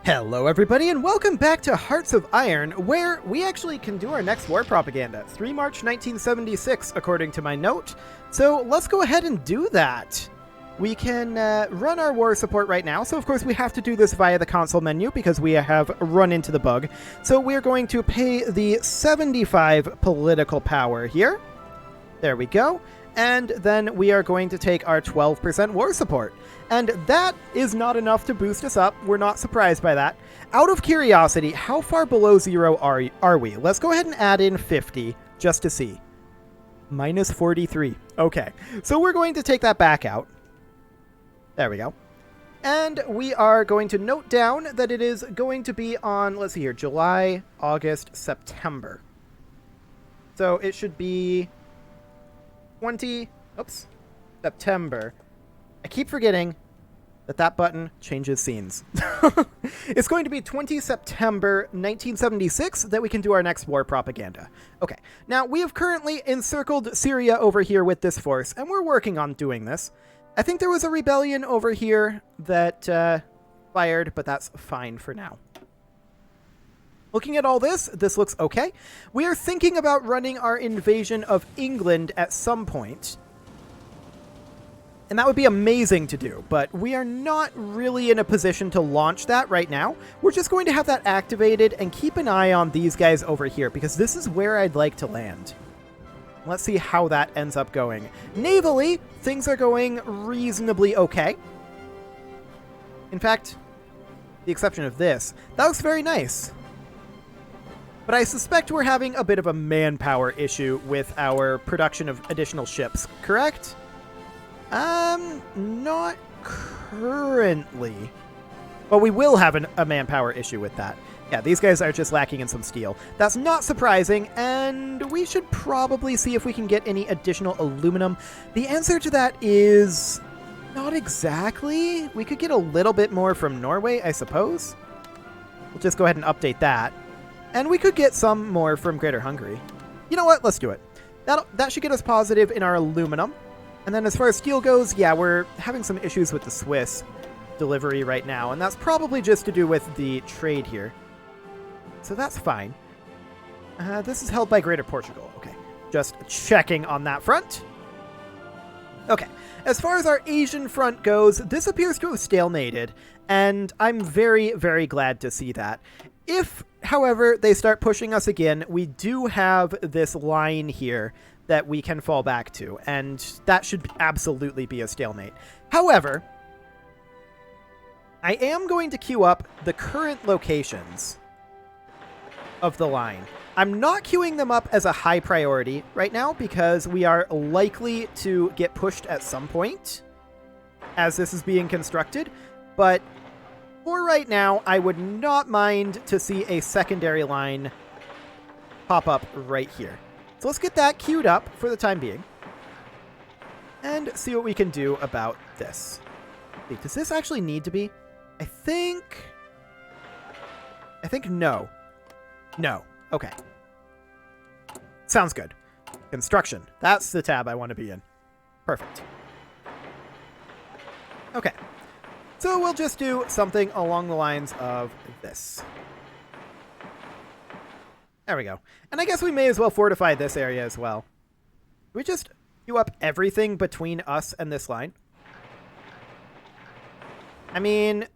Hello everybody and welcome back to Hearts of Iron, where we actually can do our next war propaganda, 3 March 1976 according to my note. So let's go ahead and do that. We can run our war support right now, so of course we have to do this via the console menu because we have run into the bug. So we're going to pay the 75 political power here. There we go. And then we are going to take our 12% war support. And that is not enough to boost us up. We're not surprised by that. Out of curiosity, how far below zero are we? Let's go ahead and add in 50 just to see. Minus 43. Okay, so we're going to take that back out. There we go. And we are going to note down that it is going to be on, let's see here, July, August, September. So it should be September. I keep forgetting that button changes scenes. It's going to be 20 September 1976 that we can do our next war propaganda. Okay, now we have currently encircled Syria over here with this force, and we're working on doing this. I think there was a rebellion over here that fired, but that's fine for now. Looking at all this looks okay. We are thinking about running our invasion of England at some point. And that would be amazing to do, but we are not really in a position to launch that right now. We're just going to have that activated and keep an eye on these guys over here, because this is where I'd like to land. Let's see how that ends up going. Navally, things are going reasonably okay. In fact, the exception of this, that looks very nice. But I suspect we're having a bit of a manpower issue with our production of additional ships, correct? Not currently. But we will have a manpower issue with that. Yeah, these guys are just lacking in some steel. That's not surprising, and we should probably see if we can get any additional aluminum. The answer to that is not exactly. We could get a little bit more from Norway, I suppose. We'll just go ahead and update that. And we could get some more from Greater Hungary. You know what? Let's do it. That should get us positive in our aluminum. And then as far as steel goes, yeah, we're having some issues with the Swiss delivery right now. And that's probably just to do with the trade here. So that's fine. This is held by Greater Portugal. Okay, just checking on that front. Okay, as far as our Asian front goes, this appears to have stalemated. And I'm very, very glad to see that. If, however, they start pushing us again, we do have this line here that we can fall back to, and that should absolutely be a stalemate. However, I am going to queue up the current locations of the line. I'm not queuing them up as a high priority right now because we are likely to get pushed at some point as this is being constructed, but for right now, I would not mind to see a secondary line pop up right here. So let's get that queued up for the time being and see what we can do about this. Wait, does this actually need to be? I think no. No. Okay. Sounds good. Construction. That's the tab I want to be in. Perfect. Okay. So we'll just do something along the lines of this. There we go. And I guess we may as well fortify this area as well. Can we just queue up everything between us and this line? I mean,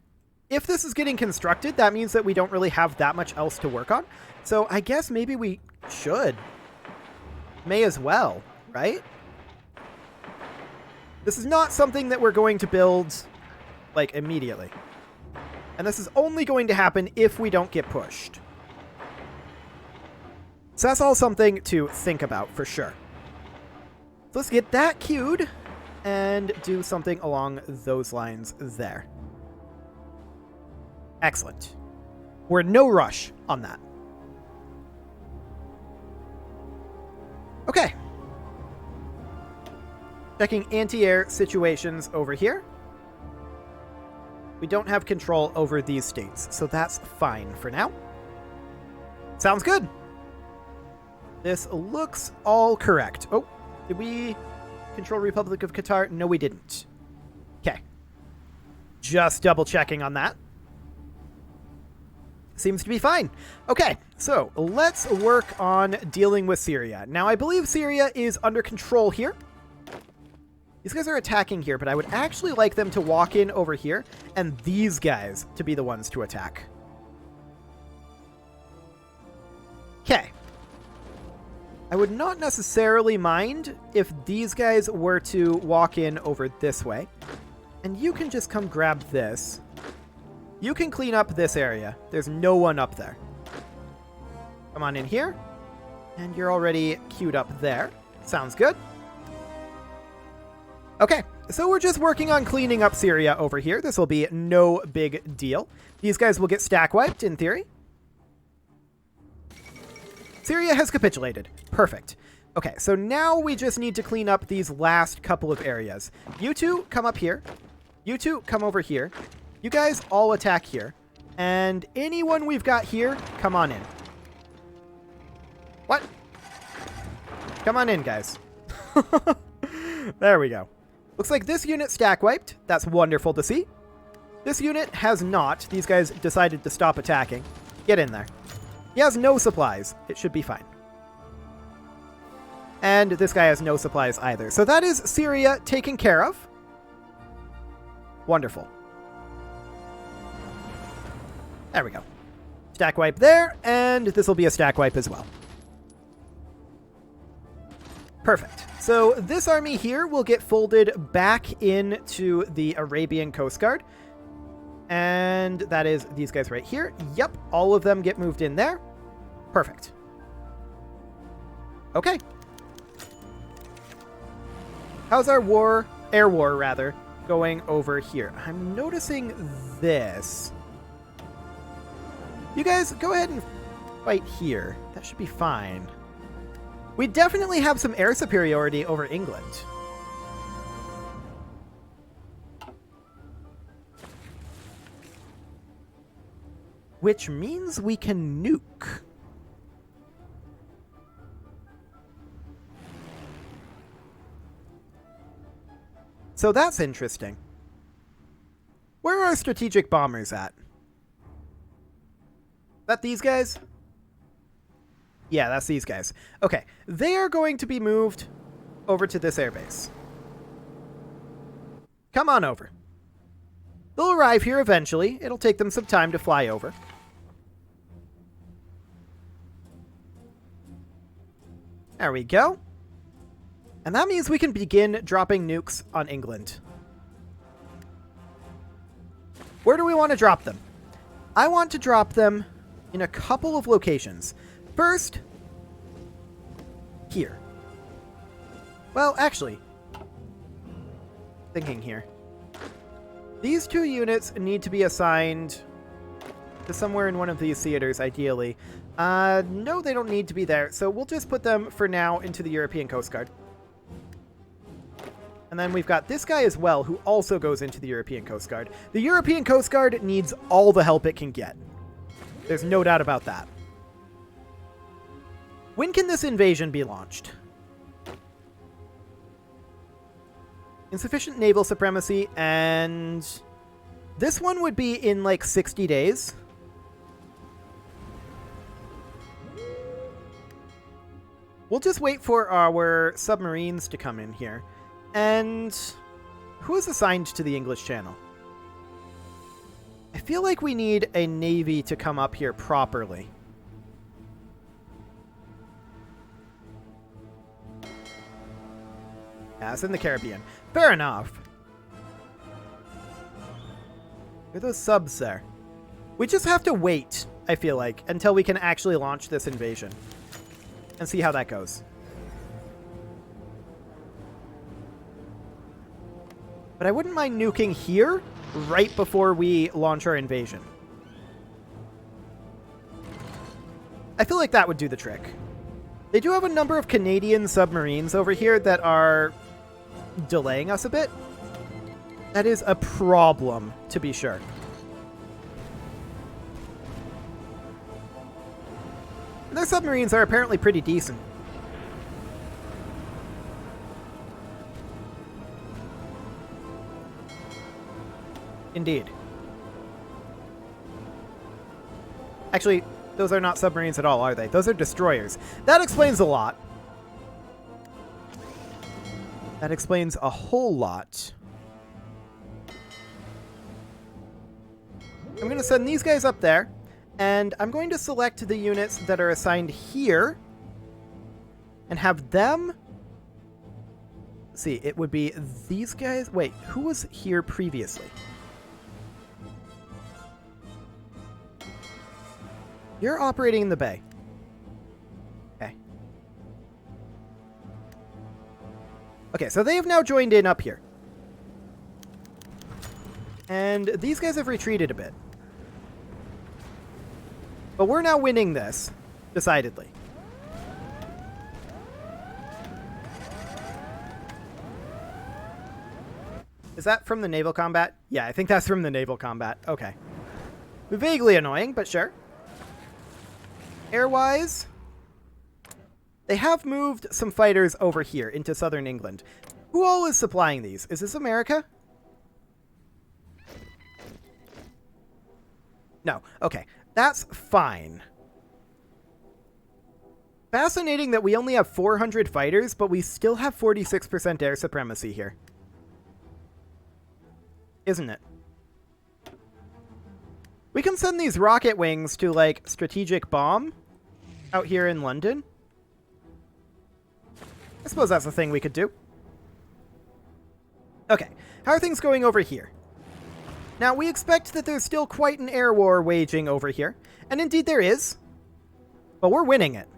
if this is getting constructed, that means that we don't really have that much else to work on. So I guess maybe we should. May as well, right? This is not something that we're going to build like immediately. And this is only going to happen if we don't get pushed. So that's all something to think about for sure. So let's get that queued and do something along those lines there. Excellent. We're in no rush on that. Okay. Checking anti-air situations over here. We don't have control over these states, so that's fine for now. Sounds good. This looks all correct. Oh, did we control Republic of Qatar? No, we didn't. Okay. Just double checking on that. Seems to be fine. Okay, so let's work on dealing with Syria. Now, I believe Syria is under control here. These guys are attacking here, but I would actually like them to walk in over here, and these guys to be the ones to attack. Okay. I would not necessarily mind if these guys were to walk in over this way. And you can just come grab this. You can clean up this area. There's no one up there. Come on in here. And you're already queued up there. Sounds good. Okay, so we're just working on cleaning up Syria over here. This will be no big deal. These guys will get stack wiped, in theory. Syria has capitulated. Perfect. Okay, so now we just need to clean up these last couple of areas. You two, come up here. You two, come over here. You guys all attack here. And anyone we've got here, come on in. What? Come on in, guys. There we go. Looks like this unit stack wiped. That's wonderful to see. This unit has not. These guys decided to stop attacking. Get in there. He has no supplies. It should be fine. And this guy has no supplies either. So that is Syria taken care of. Wonderful. There we go. Stack wipe there, and this will be a stack wipe as well. Perfect. So this army here will get folded back into the Arabian Coast Guard. And that is these guys right here. Yep, all of them get moved in there. Perfect. Okay. How's our war, air war rather, going over here? I'm noticing this. You guys, go ahead and fight here. That should be fine. We definitely have some air superiority over England. Which means we can nuke. So that's interesting. Where are our strategic bombers at? That these guys? Yeah, that's these guys. Okay, they are going to be moved over to this airbase. Come on over. They'll arrive here eventually. It'll take them some time to fly over. There we go. And that means we can begin dropping nukes on England. Where do we want to drop them? I want to drop them in a couple of locations. First, here. Well, actually, thinking here. These two units need to be assigned to somewhere in one of these theaters, ideally. No, they don't need to be there, so we'll just put them, for now, into the European Coast Guard. And then we've got this guy as well, who also goes into the European Coast Guard. The European Coast Guard needs all the help it can get. There's no doubt about that. When can this invasion be launched? Insufficient naval supremacy, and this one would be in like 60 days. We'll just wait for our submarines to come in here. And who is assigned to the English Channel? I feel like we need a navy to come up here properly. Yeah, it's in the Caribbean. Fair enough. Where are those subs there? We just have to wait, I feel like, until we can actually launch this invasion. And see how that goes. But I wouldn't mind nuking here right before we launch our invasion. I feel like that would do the trick. They do have a number of Canadian submarines over here that are delaying us a bit. That is a problem, to be sure. And their submarines are apparently pretty decent. Indeed. Actually, those are not submarines at all, are they? Those are destroyers. That explains a lot. That explains a whole lot. I'm going to send these guys up there, and I'm going to select the units that are assigned here and have them... Let's see, it would be these guys. Wait, who was here previously? You're operating in the bay. Okay. Okay, so they have now joined in up here. And these guys have retreated a bit. But we're now winning this, decidedly. Is that from the naval combat? Yeah, I think that's from the naval combat. Okay. Vaguely annoying, but sure. Airwise, they have moved some fighters over here into southern England. Who all is supplying these? Is this America? No. Okay. That's fine. Fascinating that we only have 400 fighters, but we still have 46% air supremacy here. Isn't it? We can send these rocket wings to, like, strategic bomb out here in London. I suppose that's a thing we could do. Okay. How are things going over here? Now, we expect that there's still quite an air war waging over here. And indeed there is. But we're winning it.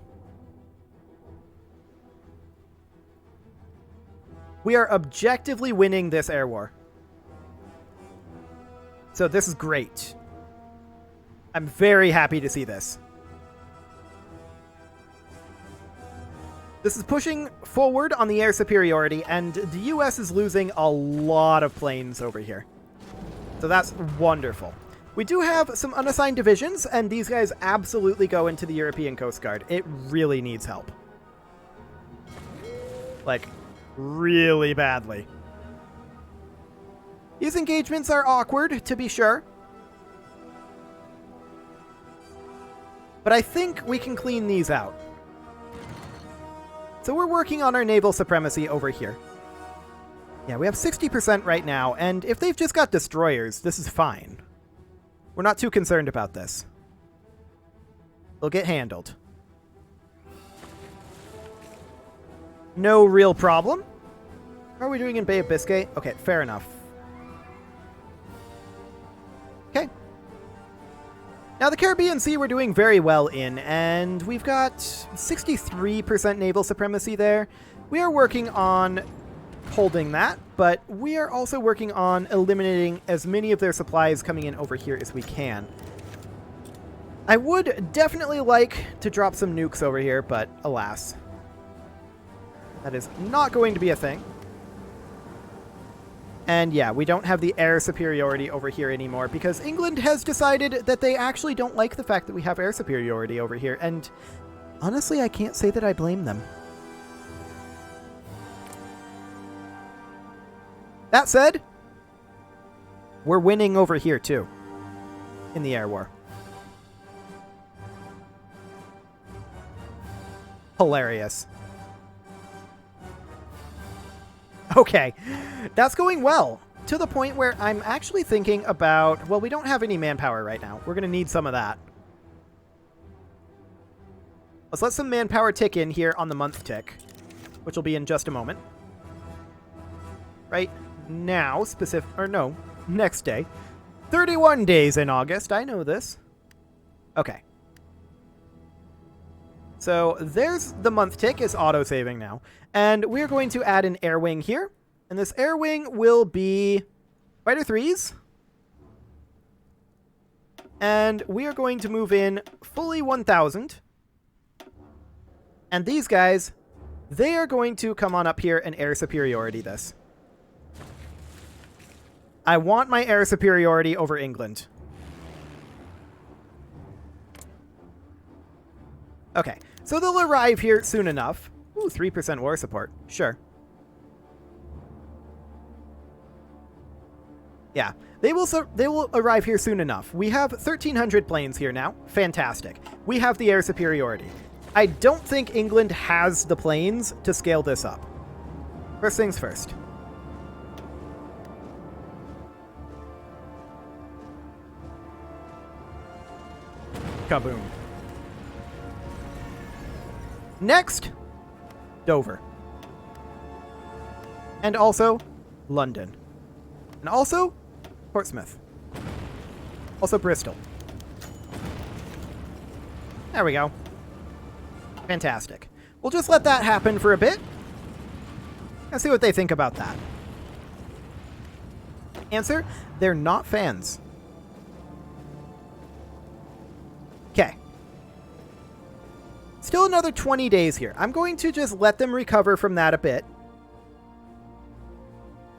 We are objectively winning this air war. So this is great. I'm very happy to see this. This is pushing forward on the air superiority, and the US is losing a lot of planes over here. So that's wonderful. We do have some unassigned divisions, and these guys absolutely go into the European Coast Guard. It really needs help. Like, really badly. These engagements are awkward, to be sure. But I think we can clean these out. So we're working on our naval supremacy over here. Yeah, we have 60% right now, and if they've just got destroyers, this is fine. We're not too concerned about this. They'll get handled. No real problem. How are we doing in Bay of Biscay? Okay, fair enough. Okay. Now, the Caribbean Sea we're doing very well in, and we've got 63% naval supremacy there. We are working on holding that, but we are also working on eliminating as many of their supplies coming in over here as we can. I would definitely like to drop some nukes over here, but alas. That is not going to be a thing. And yeah, we don't have the air superiority over here anymore because England has decided that they actually don't like the fact that we have air superiority over here. And honestly, I can't say that I blame them. That said, we're winning over here too in the air war. Hilarious. Okay, that's going well, to the point where I'm actually thinking about, well, we don't have any manpower right now. We're going to need some of that. Let's let some manpower tick in here on the month tick, which will be in just a moment. Right now, next day. 31 days in August, I know this. Okay. So there's the month tick is auto-saving now. And we're going to add an air wing here. And this air wing will be Fighter 3s. And we are going to move in fully 1,000. And these guys, they are going to come on up here and air superiority this. I want my air superiority over England. Okay, so they'll arrive here soon enough. Ooh, 3% war support. Sure. Yeah, they will arrive here soon enough. We have 1,300 planes here now. Fantastic. We have the air superiority. I don't think England has the planes to scale this up. First things first. Kaboom. Next, Dover. And also, London. And also, Portsmouth. Also, Bristol. There we go. Fantastic. We'll just let that happen for a bit. And see what they think about that. Answer, they're not fans. Okay. Still another 20 days here. I'm going to just let them recover from that a bit.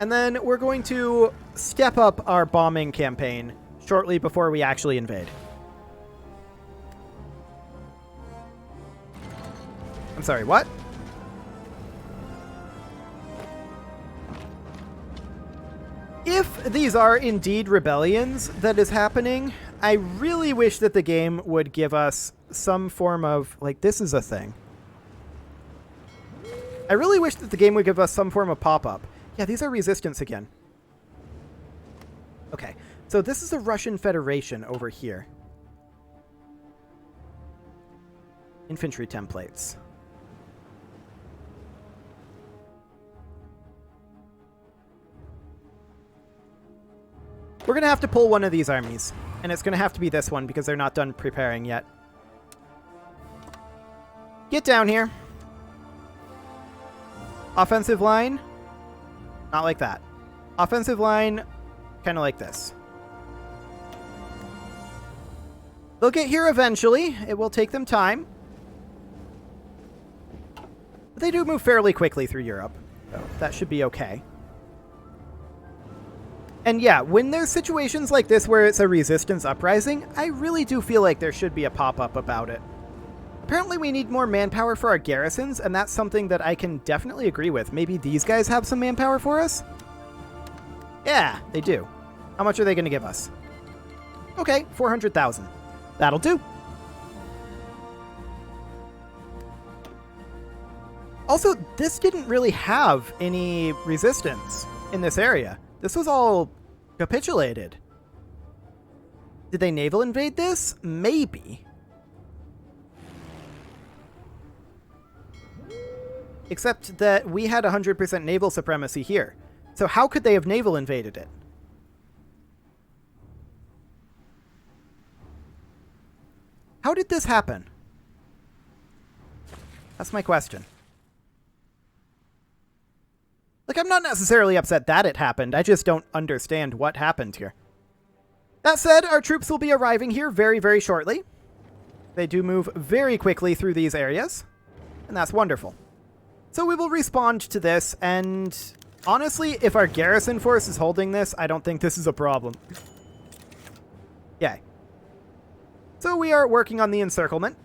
And then we're going to step up our bombing campaign shortly before we actually invade. I'm sorry, what? If these are indeed rebellions that is happening, I really wish that the game would give us some form of, like, this is a thing. I really wish that the game would give us some form of pop-up. Yeah, these are resistance again. Okay, so this is the Russian Federation over here. Infantry templates. We're going to have to pull one of these armies. And it's going to have to be this one because they're not done preparing yet. Get down here. Offensive line. Not like that. Offensive line, kind of like this. They'll get here eventually. It will take them time. But they do move fairly quickly through Europe. So that should be okay. And yeah, when there's situations like this where it's a resistance uprising, I really do feel like there should be a pop-up about it. Apparently we need more manpower for our garrisons, and that's something that I can definitely agree with. Maybe these guys have some manpower for us? Yeah, they do. How much are they going to give us? Okay, 400,000. That'll do. Also, this didn't really have any resistance in this area. This was all capitulated. Did they naval invade this? Maybe. Except that we had 100% naval supremacy here. So how could they have naval invaded it? How did this happen? That's my question. Like, I'm not necessarily upset that it happened. I just don't understand what happened here. That said, our troops will be arriving here very, very shortly. They do move very quickly through these areas, and that's wonderful. So we will respond to this, and honestly, if our garrison force is holding this, I don't think this is a problem. Yay. So we are working on the encirclement.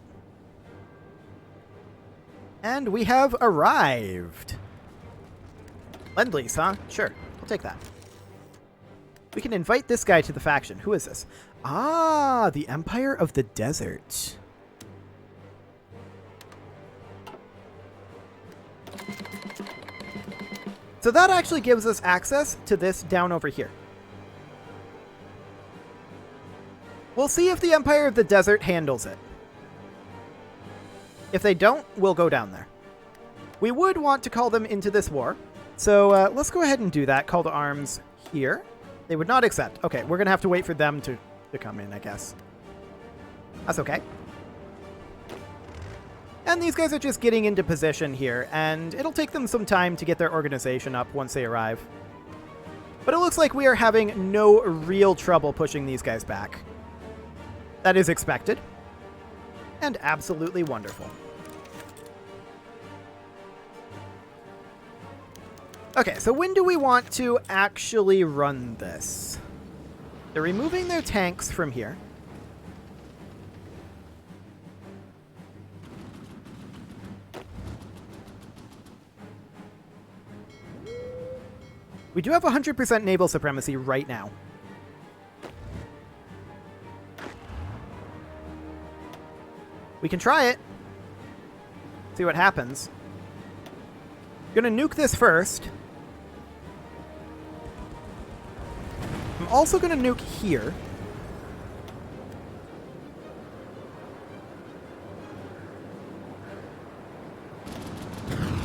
And we have arrived. Lend-Lease, huh? Sure, I'll take that. We can invite this guy to the faction. Who is this? Ah, the Empire of the Desert. So that actually gives us access to this down over here. We'll see if the Empire of the Desert handles it. If they don't, we'll go down there. We would want to call them into this war. So let's go ahead and do that. Call to arms here. They would not accept. Okay, we're going to have to wait for them to come in, I guess. That's okay. And these guys are just getting into position here, and it'll take them some time to get their organization up once they arrive. But it looks like we are having no real trouble pushing these guys back. That is expected. And absolutely wonderful. Okay, so when do we want to actually run this? They're removing their tanks from here. We do have 100% naval supremacy right now. We can try it. See what happens. Gonna nuke this first. I'm also gonna nuke here.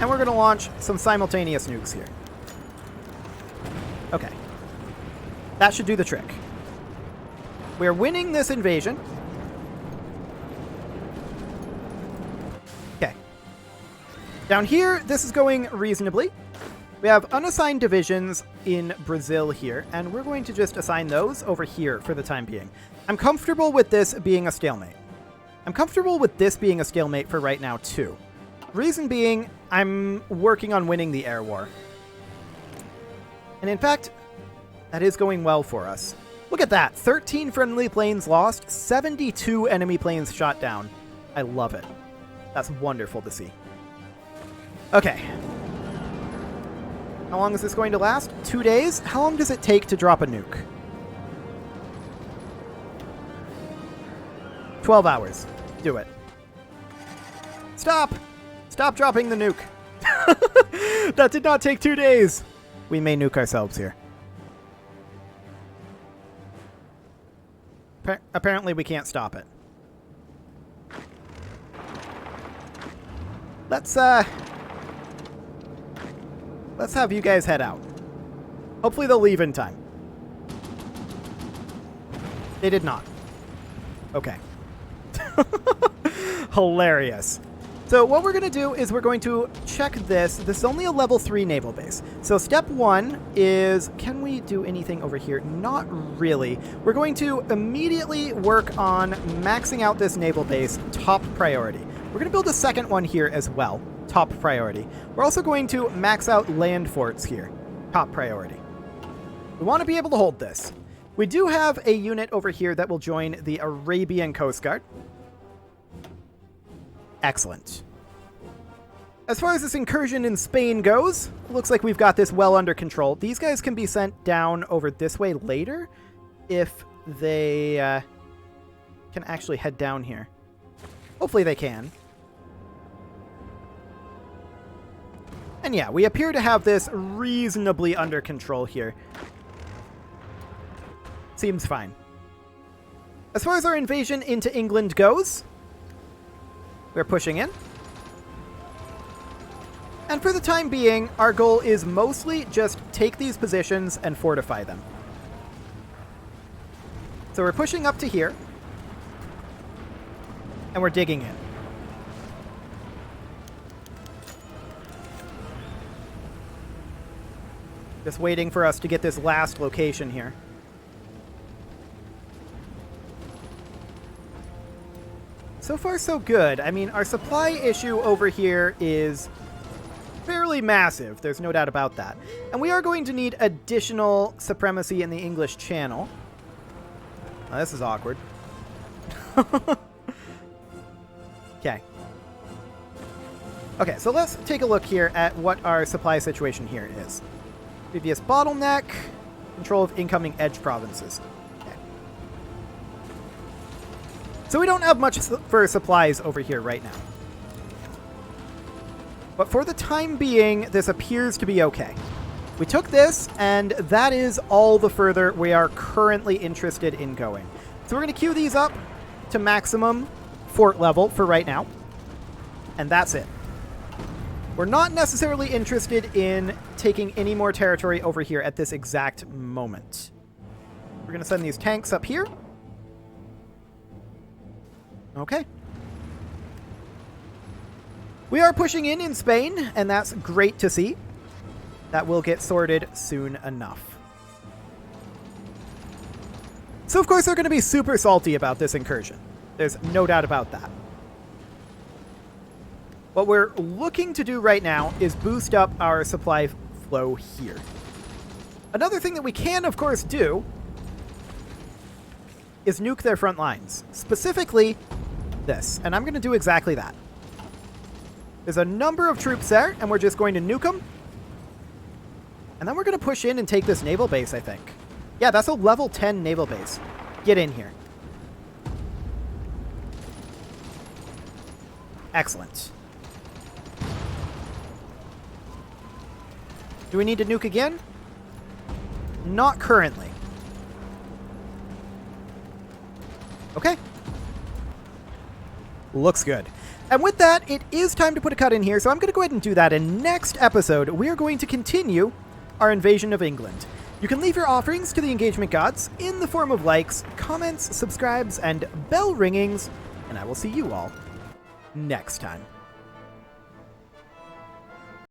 And we're gonna launch some simultaneous nukes here. Okay. That should do the trick. We're winning this invasion. Okay. Down here, this is going reasonably. We have unassigned divisions in Brazil here, and we're going to just assign those over here for the time being. I'm comfortable with this being a stalemate. I'm comfortable with this being a stalemate for right now, too. Reason being, I'm working on winning the air war. And in fact, that is going well for us. Look at that. 13 friendly planes lost, 72 enemy planes shot down. I love it. That's wonderful to see. Okay. How long is this going to last? 2 days? How long does it take to drop a nuke? 12 hours. Do it. Stop! Stop dropping the nuke. That did not take 2 days. We may nuke ourselves here. Apparently we can't stop it. Let's have you guys head out. Hopefully they'll leave in time. They did not. Okay. Hilarious. So what we're going to do is we're going to check this. This is only a level 3 naval base. So step 1 is, can we do anything over here? Not really. We're going to immediately work on maxing out this naval base, top priority. We're going to build a second one here as well, top priority. We're also going to max out land forts here, top priority. We want to be able to hold this. We do have a unit over here that will join the Arabian Coast Guard. Excellent. As far as this incursion in Spain goes, it looks like we've got this well under control. These guys can be sent down over this way later if they can actually head down here. Hopefully they can. And yeah, we appear to have this reasonably under control here. Seems fine. As far as our invasion into England goes, we're pushing in. And for the time being, our goal is mostly just take these positions and fortify them. So we're pushing up to here. And we're digging in. Just waiting for us to get this last location here. So far, so good. I mean, our supply issue over here is fairly massive. There's no doubt about that. And we are going to need additional supremacy in the English Channel. Oh, this is awkward. Okay. Okay, so let's take a look here at what our supply situation here is. Previous bottleneck, control of incoming edge provinces. Okay. So we don't have much for supplies over here right now. But for the time being, this appears to be okay. We took this, and that is all the further we are currently interested in going. So we're going to queue these up to maximum fort level for right now. And that's it. We're not necessarily interested in taking any more territory over here at this exact moment. We're going to send these tanks up here. Okay. We are pushing in Spain, and that's great to see. That will get sorted soon enough. So, of course, they're going to be super salty about this incursion. There's no doubt about that. What we're looking to do right now is boost up our supply flow here. Another thing that we can, of course, do is nuke their front lines. Specifically, this. And I'm going to do exactly that. There's a number of troops there, and we're just going to nuke them. And then we're going to push in and take this naval base, I think. Yeah, that's a level 10 naval base. Get in here. Excellent. Do we need to nuke again? Not currently. Okay. Looks good. And with that, it is time to put a cut in here, so I'm going to go ahead and do that. And next episode, we are going to continue our invasion of England. You can leave your offerings to the engagement gods in the form of likes, comments, subscribes, and bell ringings, and I will see you all next time.